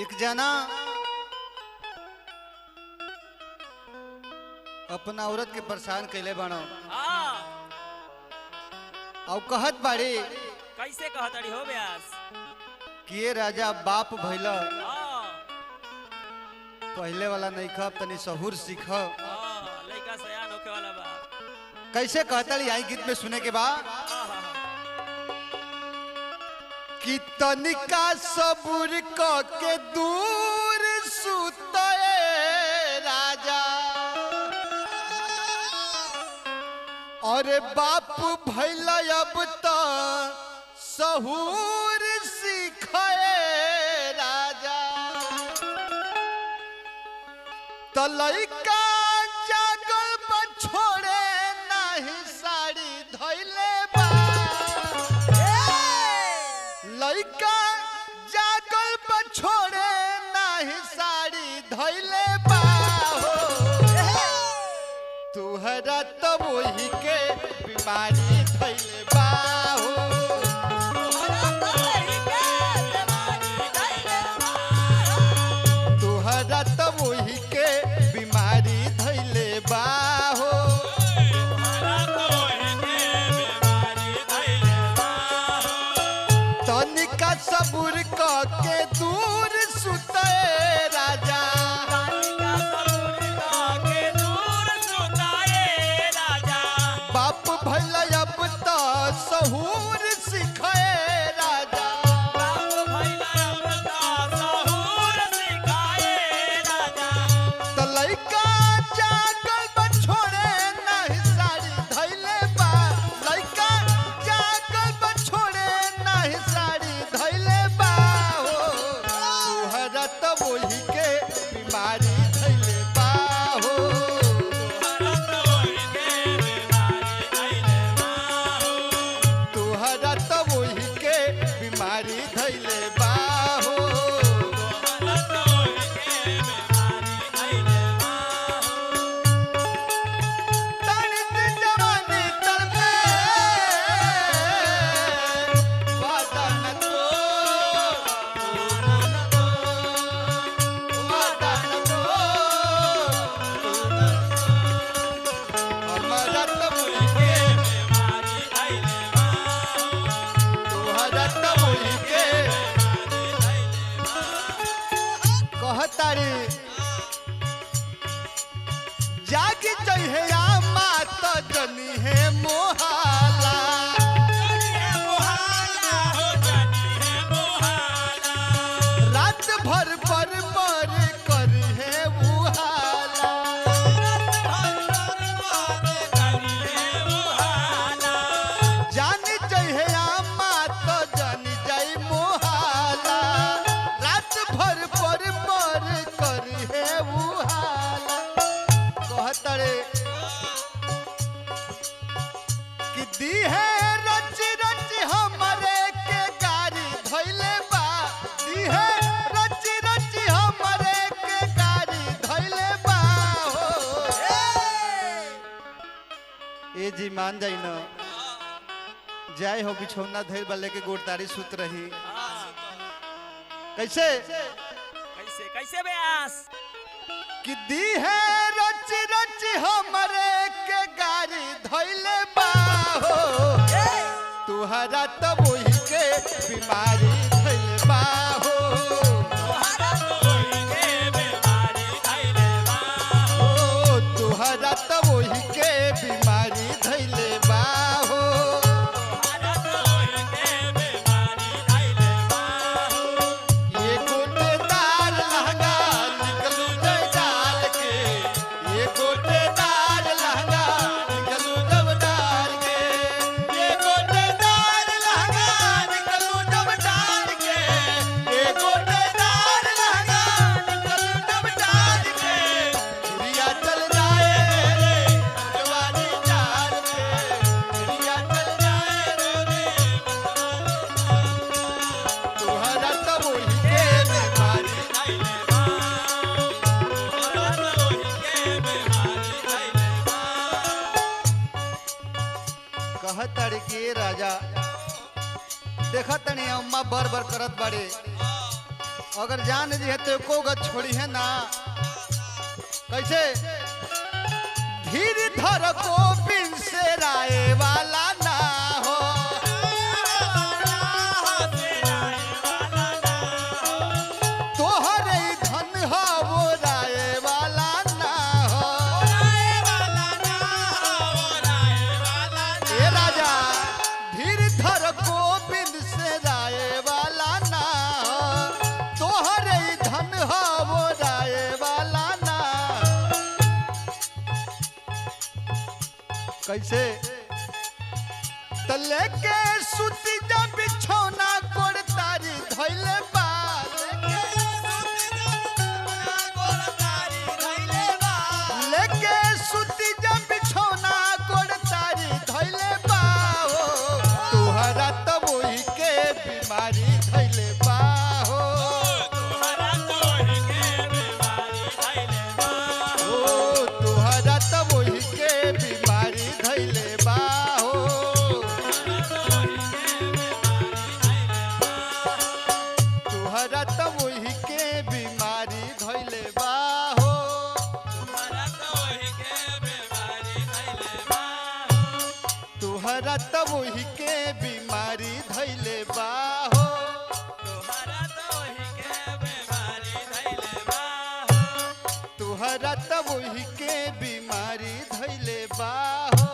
एक जना अपना औरत के परेशान कैले बानो और कहत बाड़ी कैसे कहतड़ी हो ब्यास कि ये राजा बाप भइल पहले वाला नहीं खब तनी सहूर सीख लइका सयान होके वाला बाप कैसे कहतड़ी आई गीत में सुने के बाद कि तनिका सबूर क के दूर सुतए राजा और बाप भइल अब तो सहूर सीखे राजा तो लइका जागल पर छोड़े नहीं साड़ी धइले बा लइका जागल पर छोड़े नहीं साड़ी धइले बा तुहरा तो वही के बीमारी धइले बा तुहरा तो वही के बीमारी धइले बा तनिका सबूर क के दूर सुते राजा बाप भइल अब तो सहूर सीखे राजा तो लइका जागल पर छोड़े नहीं साड़ी धइले बा लइका जागल पर छोड़े नहीं साड़ी धइले बा तुहरा तो वही के बीमारी धइले बा तुहरा तो वही के बीमारी धइले बा कहतारी जागी चाहिए मात जनी है मोहाला रात भर पर करी है उहाला जानी चाहिए मात जनी जाई मोहाला रात भर पर करी है उहाला कहतरे कि दी है रच रच हमरे के गाड़ी धइले बा दी है रच रच हमरे के गाड़ी धइले बा ए जी मान जाई न जाय हो बिछौना धइल बा लेके गोड़तारी सुत रही कैसे कैसे कैसे ब्यास कि दी है रच रच हमरे के गाड़ी धइले बा तुहरा तो वही के बीमारी धइले बा तुहरा तो वही के बीमारी धइले बा ये गोटेदार लहंगा निकलू जय डाल के ये गोटेदार लहंगा निकलू जब डाल के ये गोटेदार लहंगा निकलू जब डाल के ये गोटेदार लहंगा निकलू जब डाल के दुनिया चल जाए रे जवानी चाल पे दुनिया चल जाए रे तुहरा तो वही के बीमारी कहतड़ी कि राजा देखतनी अम्मा बर बर करत बाड़े अगर जान जी है तो को गत छोड़ी है ना। कैसे धीर धर को बिन से राय वाला ना हो, तोहर ही धन हो वो राय वाला ना हो। ए राजा धीर धर को बिन से राय वाला ना हो, तोहर ही धन हो वो राय वाला ना। कैसे तले के सुती जा बिछौना कोड़ तारी धइले बा, लेके सुती जा बिछौना कोड़ तारी धइले बा हो। तुहरा तो वही के बीमारी धइले बा हो, ओ तुहरा तो वही के बीमारी धइले बा हो। तुहरा तो वही के बीमारी धइले बा हो, तुहरा तो वही के बीमारी धइले बा हो। तुहरा तो वही के बीमारी धइले बा हो।